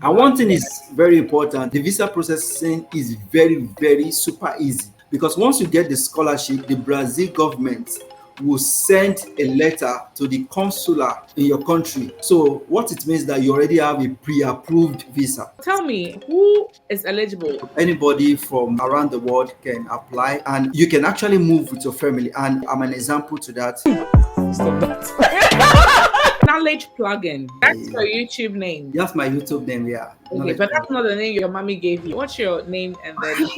And one thing is very important, the visa processing is very, very super easy because once you get the scholarship, the Brazil government will send a letter to the consular in your country. So what it means that you already have a pre-approved visa. Tell me, who is eligible? Anybody from around the world can apply and you can actually move with your family. And I'm an example to that. Stop that. Knowledge plugin. That's your YouTube name. That's my YouTube name, yeah. Okay, but that's not the name your mommy gave you. What's your name and then?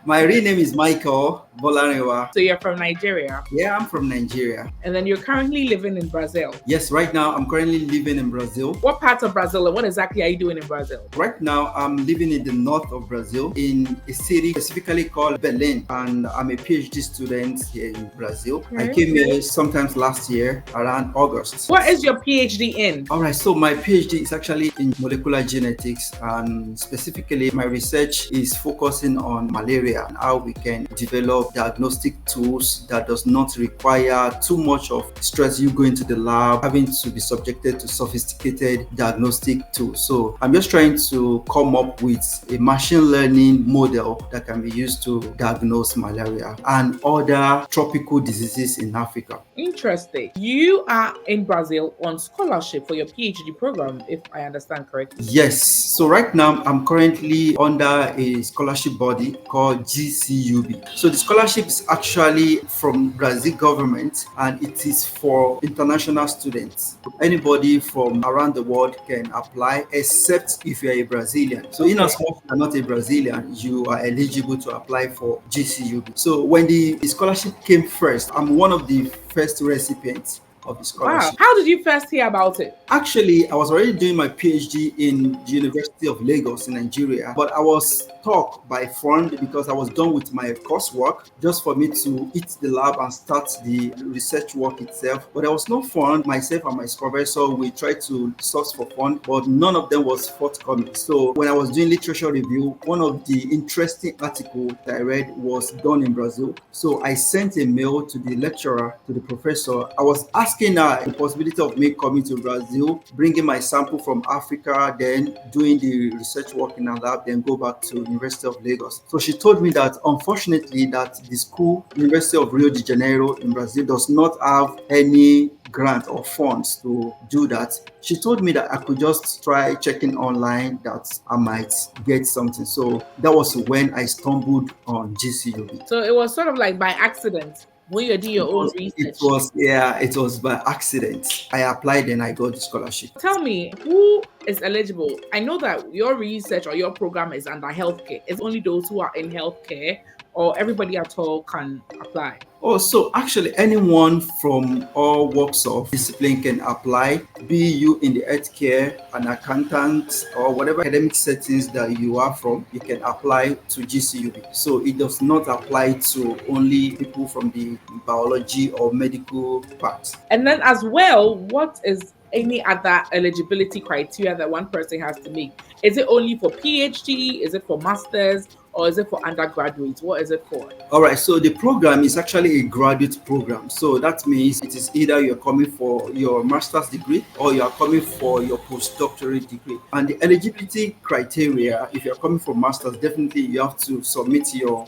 My real name is Michael Bolarewa. So you're from Nigeria? Yeah, I'm from Nigeria. And then you're currently living in Brazil? Yes, right now I'm currently living in Brazil. What part of Brazil and what exactly are you doing in Brazil? Right now I'm living in the north of Brazil in a city specifically called Belém, and I'm a PhD student here in Brazil. I came here sometimes last year around August. What is your PhD in? All right, so my PhD is actually in molecular genetics, and specifically my research is focusing on malaria and how we can develop diagnostic tools that does not require too much of stress you going to the lab, having to be subjected to sophisticated diagnostic tools. So I'm just trying to come up with a machine learning model that can be used to diagnose malaria and other tropical diseases in Africa. Interesting. You are in Brazil on scholarship for your PhD program, if I understand correctly. Yes. So right now I'm currently under a scholarship body called GCUB. So the scholarship is actually from Brazil government and it is for international students. Anybody from around the world can apply except if you're a Brazilian. So in as much as you're not a Brazilian, you are eligible to apply for GCUB. So when the scholarship came first, I'm one of the first recipients of the scholarship. Wow. How did you first hear about it? Actually, I was already doing my PhD in the University of Lagos in Nigeria, but I was stuck by fund because I was done with my coursework just for me to hit the lab and start the research work itself. But there was no fund. Myself and my supervisor, we tried to source for fund, but none of them was forthcoming. So when I was doing literature review, one of the interesting articles that I read was done in Brazil. So I sent a mail to the lecturer, to the professor. I was asking the possibility of me coming to Brazil, bringing my sample from Africa, then doing the research work in a lab, then go back to University of Lagos. So she told me that unfortunately that the school, University of Rio de Janeiro in Brazil, does not have any grant or funds to do that. She told me that I could just try checking online that I might get something. So that was when I stumbled on GCUB. So it was sort of like by accident when you're doing your own research. It was by accident. I applied and I got the scholarship. Tell me, who is eligible? I know that your research or your program is under healthcare. It's only those who are in healthcare, or everybody at all can apply? Oh, so actually anyone from all walks of discipline can apply, be you in the healthcare, an accountant, or whatever academic settings that you are from, you can apply to GCUB. So it does not apply to only people from the biology or medical part. And then as well, what is any other eligibility criteria that one person has to meet? Is it only for PhD? Is it for masters? Or is it for undergraduates? What is it for? All right, so the program is actually a graduate program. So that means it is either you're coming for your master's degree or you are coming for your postdoctorate degree. And the eligibility criteria, if you're coming for master's, definitely you have to submit your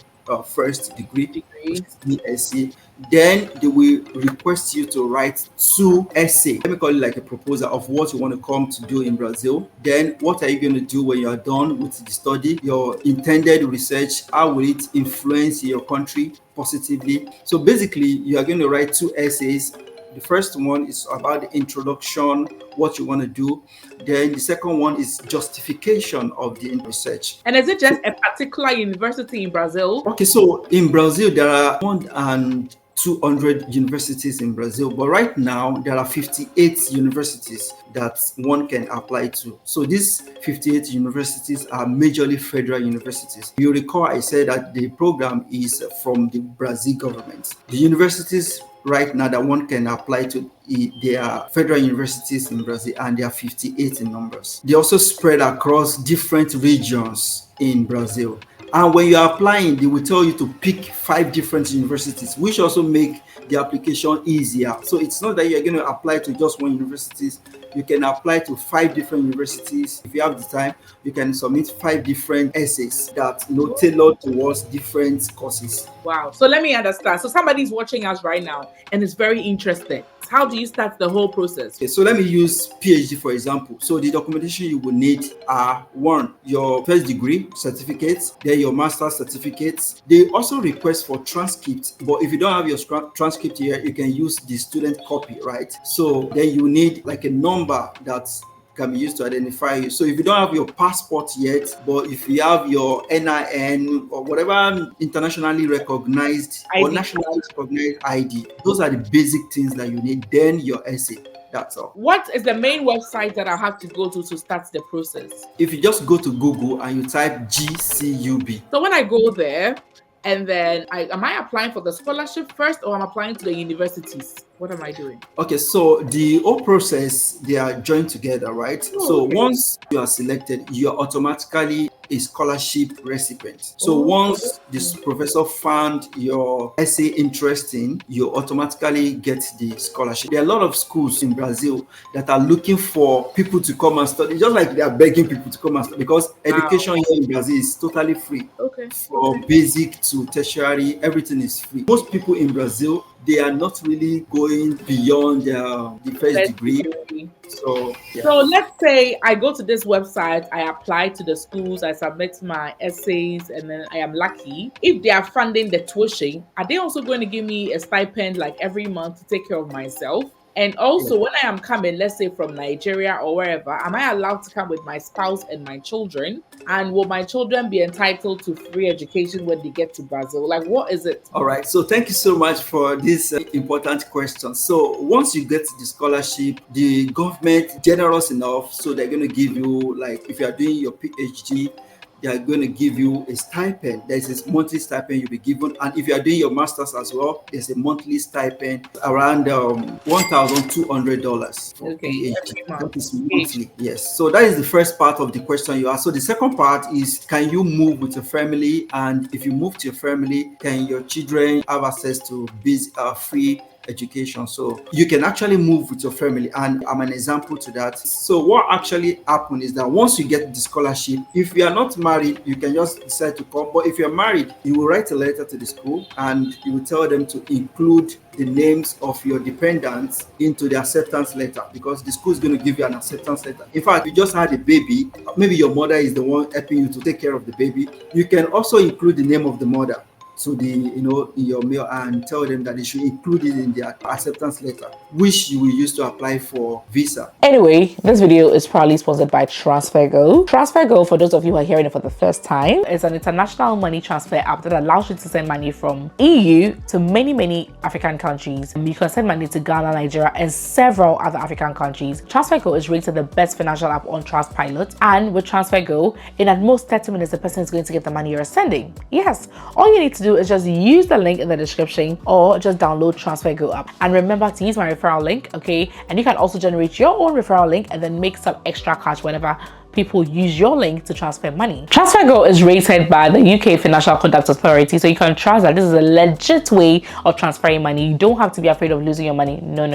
first degree, which is BSc. Then they will request you to write 2 essays. Let me call it like a proposal of what you want to come to do in Brazil. Then what are you going to do when you are done with the study? Your intended research, how will it influence your country positively? So basically, you are going to write 2 essays. The first one is about the introduction, what you want to do. Then the second one is justification of the research. And is it just a particular university in Brazil? Okay, so in Brazil, there are 1,200 universities in Brazil, but right now there are 58 universities that one can apply to. So these 58 universities are majorly federal universities. You recall I said that the program is from the Brazil government. The universities right now that one can apply to, they are federal universities in Brazil, and they are 58 in numbers. They also spread across different regions in Brazil. And when you are applying, they will tell you to pick 5 different universities, which also make the application easier. So it's not that you're going to apply to just one university. you can apply to 5 different universities. If you have the time, you can submit 5 different essays that tailored towards different courses. Wow. So let me understand. So somebody's watching us right now and is very interested. How do you start the whole process? Okay, so let me use PhD for example. So the documentation you will need are one, your first degree certificates, then your master's certificates. They also request for transcripts, but if you don't have your transcript here, you can use the student copy, right? So then you need like a number that's can be used to identify you. So if you don't have your passport yet, but if you have your NIN or whatever internationally recognized or ID. nationally recognized ID, those are the basic things that you need. Then your essay. That's all. What is the main website that I have to go to start the process? If you just go to Google and you type GCUB. So when I go there, and then am I applying for the scholarship first, or I'm applying to the universities? What am I doing? Okay, so the whole process, they are joined together, right? Oh, so okay. once you are selected, you are automatically a scholarship recipient. So once this professor found your essay interesting, you automatically get the scholarship. There are a lot of schools in Brazil that are looking for people to come and study, just like they are begging people to come and study, because education here in Brazil is totally free. Okay. From basic to tertiary, everything is free. Most people in Brazil, they are not really going beyond the first degree. So let's say I go to this website, I apply to the schools, I submit my essays, and then I am lucky. If they are funding the tuition, are they also going to give me a stipend like every month to take care of myself? And also, when I am coming, let's say from Nigeria or wherever, am I allowed to come with my spouse and my children? And will my children be entitled to free education when they get to Brazil? Like, what is it? All right. So thank you so much for this important question. So once you get the scholarship, the government generous enough, so they're going to give you, like, if you are doing your PhD, they are going to give you a stipend. There's a monthly stipend you'll be given. And if you are doing your master's as well, there's a monthly stipend around $1,200 for PhD. That is monthly. Yes. So that is the first part of the question you asked. So the second part is, can you move with your family? And if you move to your family, can your children have access to free education? So you can actually move with your family, and I'm an example to that. So what actually happened is that once you get the scholarship, if you are not married, you can just decide to come. But if you're married, you will write a letter to the school and you will tell them to include the names of your dependents into the acceptance letter, because the school is going to give you an acceptance letter. In fact, you just had a baby, maybe your mother is the one helping you to take care of the baby. You can also include the name of the mother to the in your mail and tell them that they should include it in their acceptance letter, which you will use to apply for visa. Anyway, this video is proudly sponsored by TRANSFERGO. TRANSFERGO, for those of you who are hearing it for the first time, is an international money transfer app that allows you to send money from EU to many African countries. You can send money to Ghana, Nigeria, and several other African countries. TRANSFERGO is rated the best financial app on Trustpilot, and with TRANSFERGO, in at most 30 minutes, the person is going to get the money you're sending. Yes, all you need to do is just use the link in the description or just download TRANSFERGO app. And remember to use my referral link, okay? And you can also generate your own referral link and then make some extra cash whenever people use your link to transfer money. TRANSFERGO is rated by the UK Financial Conduct Authority, so you can trust that this is a legit way of transferring money. You don't have to be afraid of losing your money. No.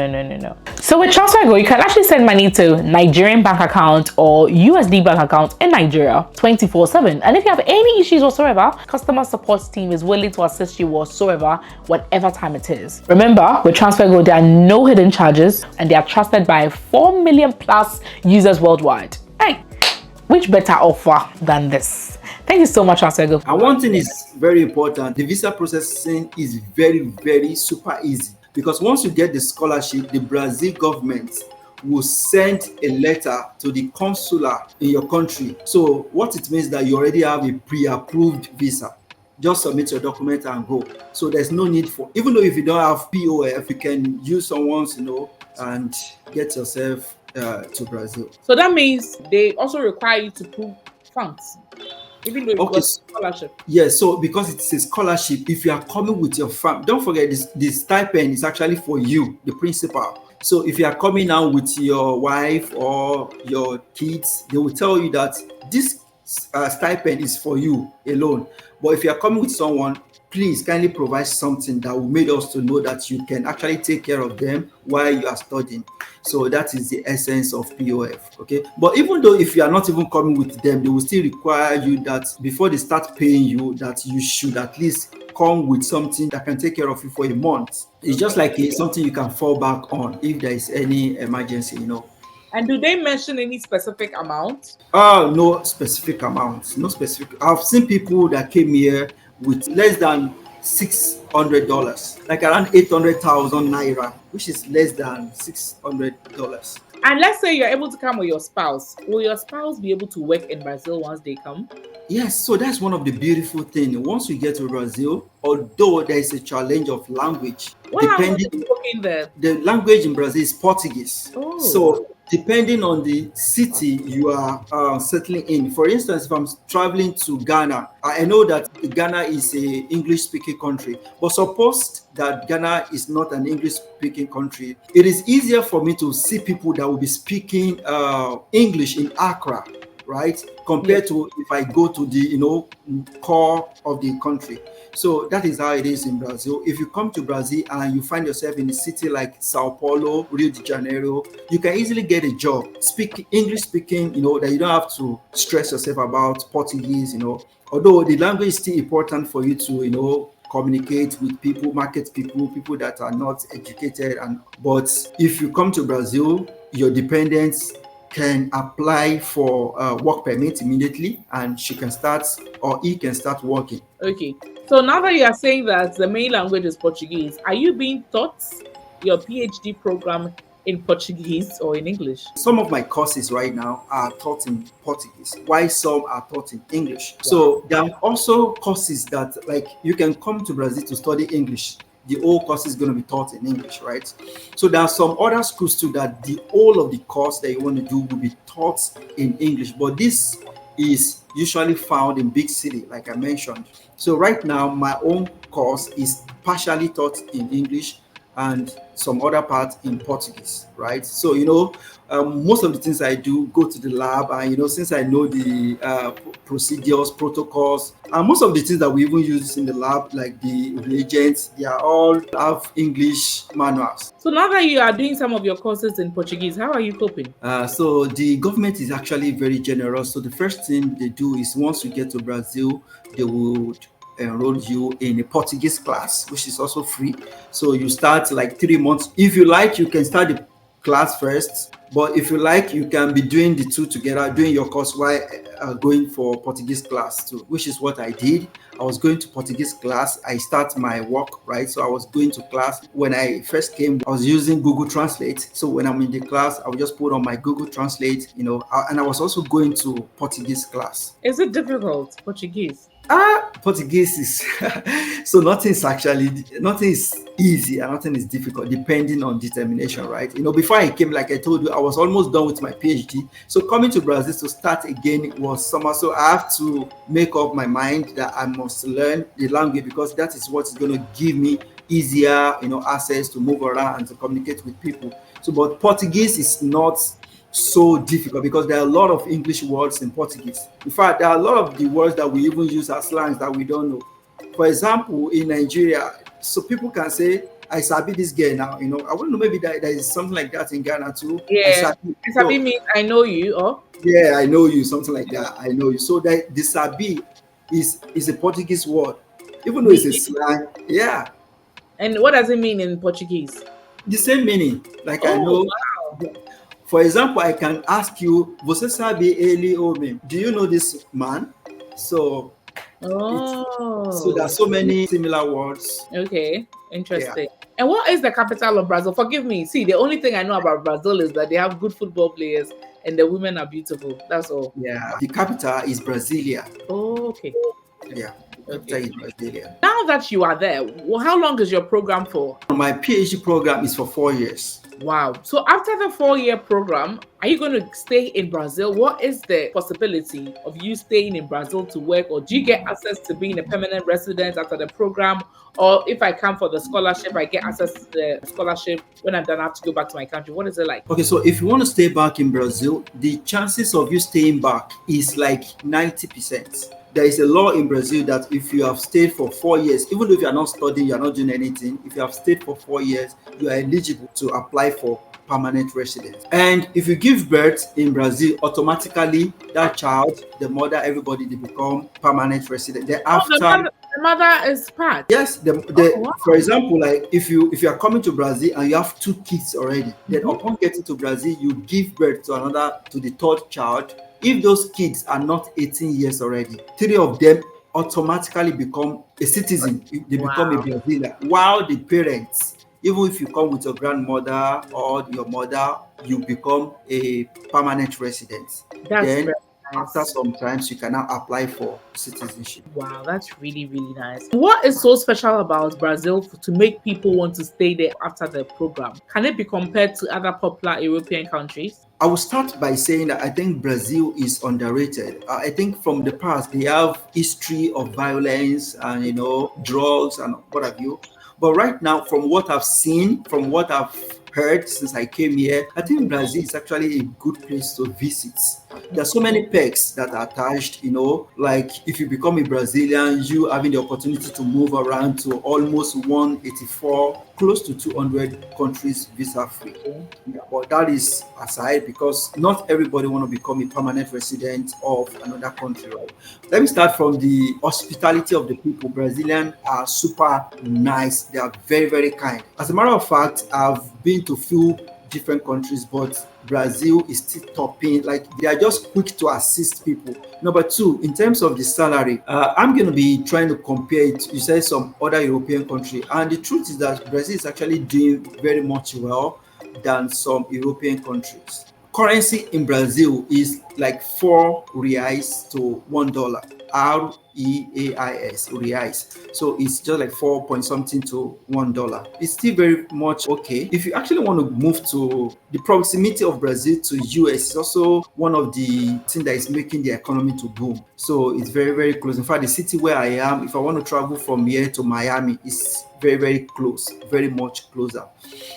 So with TRANSFERGO, you can actually send money to Nigerian bank account or USD bank account in Nigeria 24/7. And if you have any issues whatsoever, customer support team is willing to assist you whatsoever, whatever time it is. Remember, with TRANSFERGO, there are no hidden charges and they are trusted by 4 million plus users worldwide. Hey, which better offer than this? Thank you so much, TRANSFERGO. And one thing is very important, the visa processing is very super easy, because once you get the scholarship, the Brazil government will send a letter to the consular in your country. So what it means that you already have a pre-approved visa. Just submit your document and go. So there's no need for, even though if you don't have POF, you can use someone's, and get yourself to Brazil. So that means they also require you to prove funds, even though it was scholarship. Yes, so because it's a scholarship, if you are coming with your family, don't forget this stipend is actually for you, the principal. So if you are coming out with your wife or your kids, they will tell you that this stipend is for you alone. But if you are coming with someone, please kindly provide something that will make us to know that you can actually take care of them while you are studying. So that is the essence of POF. Okay. But even though if you are not even coming with them, they will still require you that before they start paying you, that you should at least come with something that can take care of you for a month. It's just like something you can fall back on if there is any emergency. And do they mention any specific amount? No specific amount. No specific. I've seen people that came here with less than $600, like around 800,000 naira, which is less than $600. And let's say you're able to come with your spouse. Will your spouse be able to work in Brazil once they come? Yes, so that's one of the beautiful things. Once we get to Brazil, although there is a challenge of language, What language depending is spoken there? the language in Brazil is Portuguese. Oh. So depending on the city you are settling in. For instance, if I'm traveling to Ghana, I know that Ghana is a English speaking country. But suppose that Ghana is not an English speaking country, it is easier for me to see people that will be speaking English in Accra, right? Compared to if I go to the core of the country. So that is how it is in Brazil. If you come to Brazil and you find yourself in a city like Sao Paulo, Rio de Janeiro, you can easily get a job. Speak English speaking, that you don't have to stress yourself about Portuguese, Although the language is still important for you to, communicate with people, market people that are not educated. But if you come to Brazil, your dependents can apply for work permit immediately, and she can start or he can start working. Okay. So now that you are saying that the main language is Portuguese, are you being taught your PhD program in Portuguese or in English? Some of my courses right now are taught in Portuguese, while some are taught in English. So there are also courses that, like, you can come to Brazil to study English. The whole course is going to be taught in English, right? So there are some other schools too that the whole of the course that you want to do will be taught in English. But this is usually found in big city, like I mentioned. So right now, my own course is partially taught in English and some other parts in Portuguese, right? So, most of the things I do go to the lab, and, since I know the procedures, protocols, and most of the things that we even use in the lab, like the reagents, they are all have English manuals. So now that you are doing some of your courses in Portuguese, how are you coping? So the government is actually very generous. So the first thing they do is once you get to Brazil, they would enroll you in a Portuguese class, which is also free. So you start like 3 months. If you like, you can start the class first, but if you like, you can be doing the two together, doing your course while going for Portuguese class too, which is what I did. I was going to Portuguese class. I start my work, right? So I was going to class. When I first came, I was using Google Translate. So when I'm in the class, I would just put on my Google Translate, and I was also going to Portuguese class. Is it difficult, Portuguese? Portuguese is so nothing is easy and nothing is difficult, depending on determination, right? Before I came, like I told you, I was almost done with my PhD. So coming to Brazil to start again was summer. So I have to make up my mind that I must learn the language, because that is what is going to give me easier, access to move around and to communicate with people. So, but Portuguese is not so difficult because there are a lot of English words in Portuguese. In fact, there are a lot of the words that we even use as slangs that we don't know. For example, in Nigeria, so people can say, I sabi this girl now. I wouldn't know, maybe there is something like that in Ghana too. Yeah, I sabi means I know you, or? Yeah, I know you, something like that. I know you. So that the sabi is a Portuguese word, even though it's a slang. Yeah. And what does it mean in Portuguese? The same meaning. Like I know. Wow. For example, I can ask you, você sabe ele homem? Do you know this man? So, so there are so many similar words. Okay, interesting. Yeah. And what is the capital of Brazil? Forgive me. See, the only thing I know about Brazil is that they have good football players and the women are beautiful. That's all. Yeah, the capital is Brasilia. Oh, okay. Yeah. after Okay. in Brasilia. Now that you are there, how long is your program for? My PhD program is for 4 years. Wow. So after the 4-year program, are you going to stay in Brazil? What is the possibility of you staying in Brazil to work, or do you get access to being a permanent resident after the program? Or if I come for the scholarship, I get access to the scholarship when I'm done, I have to go back to my country. What is it like? Okay, so if you want to stay back in Brazil, the chances of you staying back is like 90%. There is a law in Brazil that if you have stayed for 4 years, even though if you are not studying, you are not doing anything, if you have stayed for 4 years, you are eligible to apply for permanent residence. And if you give birth in Brazil, automatically that child, the mother, everybody, they become permanent resident. Then Oh, after, the mother is part. yes, Oh, wow. for example, like if you are coming to Brazil and you have 2 kids already, then Mhm. upon getting to Brazil, you give birth to the third child. If those kids are not 18 years already, 3 of them automatically become a citizen. They become a Wow. Brazilian. While the parents, even if you come with your grandmother or your mother, you become a permanent resident. That's Then very after nice. some times, you can now apply for citizenship. Wow, that's really, really nice. What is so special about Brazil to make people want to stay there after the program? Can it be compared to other popular European countries? I will start by saying that I think Brazil is underrated. I think from the past they have history of violence and drugs and what have you. But right now, from what I've seen, from what I've heard since I came here, I think Brazil is actually a good place to visit. There are so many perks that are attached, like if you become a Brazilian, you having the opportunity to move around to almost 184, close to 200 countries visa free. Yeah, but that is aside because not everybody want to become a permanent resident of another country, right? Let me start from the hospitality of the people. Brazilians are super nice. They are very, very kind. As a matter of fact, I've been to few different countries, but Brazil is still topping. Like they are just quick to assist people. Number two, in terms of the salary, I'm going to be trying to compare it. You said some other European country, and the truth is that Brazil is actually doing very much well than some European countries. Currency in Brazil is like 4 reais to $1. REAIS, reais. So it's just like 4 point something to $1. It's still very much okay. If you actually want to move to the proximity of Brazil to US, is also one of the things that is making the economy to boom. So it's very, very close. In fact, the city where I am, if I want to travel from here to Miami, it's very, very close, very much closer.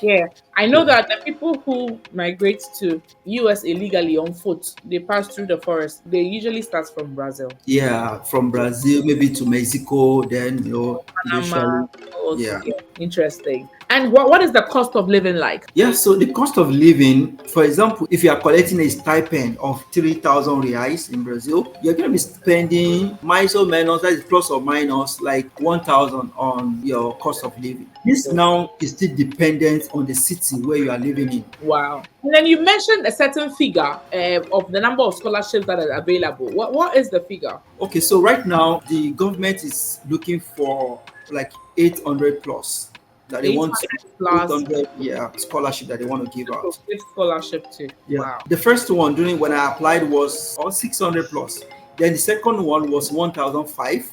Yeah, I know Yeah. that the people who migrate to US illegally on foot, they pass through the forest. They usually start from Brazil, Yeah, from Brazil maybe to Mexico, then Panama, eventually, also. yeah. Yeah, interesting. And what is the cost of living like? Yeah, so the cost of living, for example, if you are collecting a stipend of 3,000 reais in Brazil, you're going to be spending minus or minus, that is plus or minus, like 1,000 on your cost of living. This now is still dependent on the city where you are living in. Wow. And then you mentioned a certain figure of the number of scholarships that are available. What is the figure? Okay, so right now the government is looking for like 800 plus that they want 800 plus 800, yeah, scholarship that they want to give to out. give scholarship to. Yeah. Wow. The first one during when I applied was 600 plus. Then the second one was 1,005.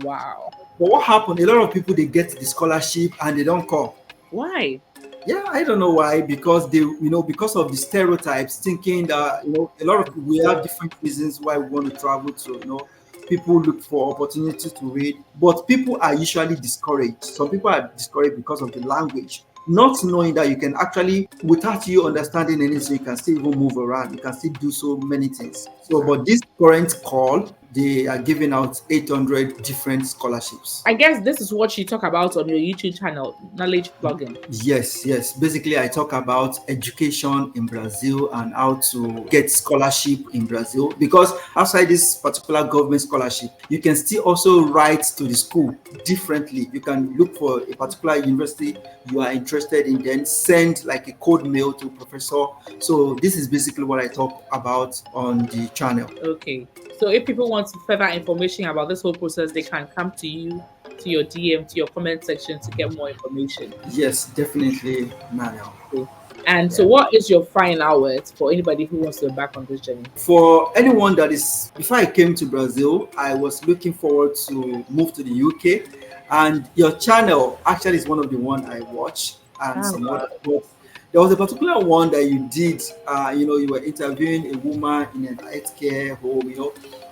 Wow. But what happened? A lot of people they get the scholarship and they don't come. Why? Yeah, I don't know why. Because because of the stereotypes, thinking that a lot of we have different reasons why we want to travel to. People look for opportunities to read, but people are usually discouraged. Some people are discouraged because of the language, not knowing that you can actually, without you understanding anything, you can still even move around. You can still do so many things. So, but this current call, they are giving out 800 different scholarships. I guess this is what you talk about on your YouTube channel, knowledge plugging. Yes, yes. Basically, I talk about education in Brazil and how to get scholarship in Brazil. Because outside this particular government scholarship, you can still also write to the school differently. You can look for a particular university you are interested in, then send like a code mail to professor. So this is basically what I talk about on the channel. Okay. So if people want further information about this whole process, they can come to you, to your DM, to your comment section to get more information. Yes, definitely, Manuel. Okay. And so, Yeah. what is your final words for anybody who wants to embark on this journey? For anyone that is, before I came to Brazil, I was looking forward to move to the UK, and your channel actually is one of the one I watch, and Ah, some wow. other. But there was a particular one that you did. You were interviewing a woman in an healthcare home.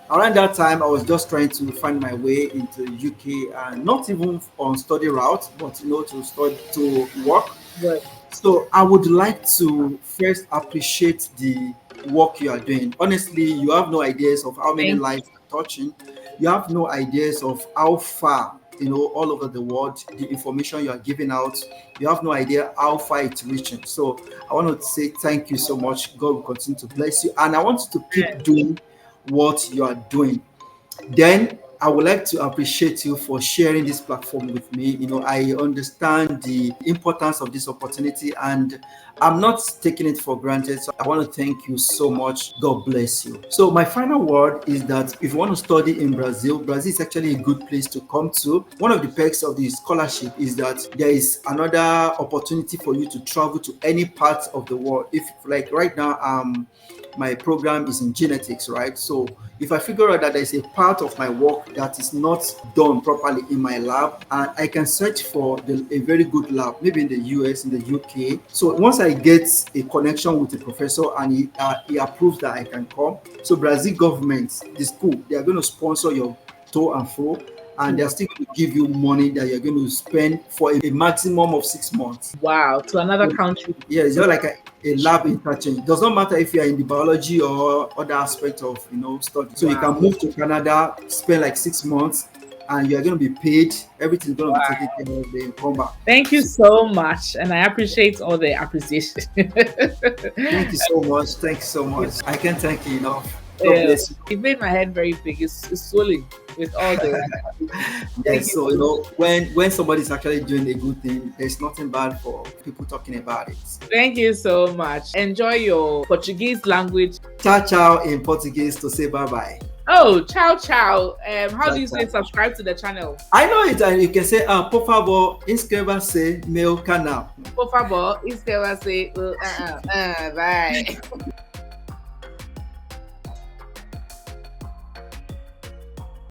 Around that time, I was just trying to find my way into the UK, and not even on study route, but to study to work. Right. So I would like to first appreciate the work you are doing. Honestly, you have no ideas of how many Thank lives you're touching. You have no ideas of how far, all over the world, the information you are giving out. You have no idea how far it's reaching. So I want to say thank you so much. God will continue to bless you. And I want you to you. keep doing what you are doing. Then I would like to appreciate you for sharing this platform with me. I understand the importance of this opportunity and I'm not taking it for granted. So I want to thank you so much. God bless you. So my final word is that if you want to study in Brazil, Brazil is actually a good place to come to. One of the perks of the scholarship is that there is another opportunity for you to travel to any part of the world. If like right now, my program is in genetics, right? So if I figure out that there's a part of my work that is not done properly in my lab, and I can search for a very good lab, maybe in the US, in the UK. So once I get a connection with the professor and he approves that I can come, so Brazil government, the school, they are going to sponsor your to and fro, and they're still going to give you money that you're going to spend for a maximum of 6 months. Wow, to another country. Yeah, it's just like a lab interchange. It does not matter if you are in the biology or other aspect of study. So you can Wow. move to Canada, spend like 6 months, and you are going to be paid. Everything's going to be taken Wow. care of. Then come back. Thank you So so much. And I appreciate all the appreciation. thank you so much. Thank you so much. I can't thank you enough. God Yeah, bless you. it made my head very big. It's swelling with all the. Thank Yes. you So so much. when somebody's actually doing a good thing, there's nothing bad for people talking about it. Thank you so much. Enjoy your Portuguese language. Ciao, ciao in Portuguese to say bye bye. Oh, ciao, ciao. How Ciao, do you say ciao. subscribe to the channel? I know it, and you can say, por favor, inscreva-se meu canal. Por favor, inscreva-se. Bye.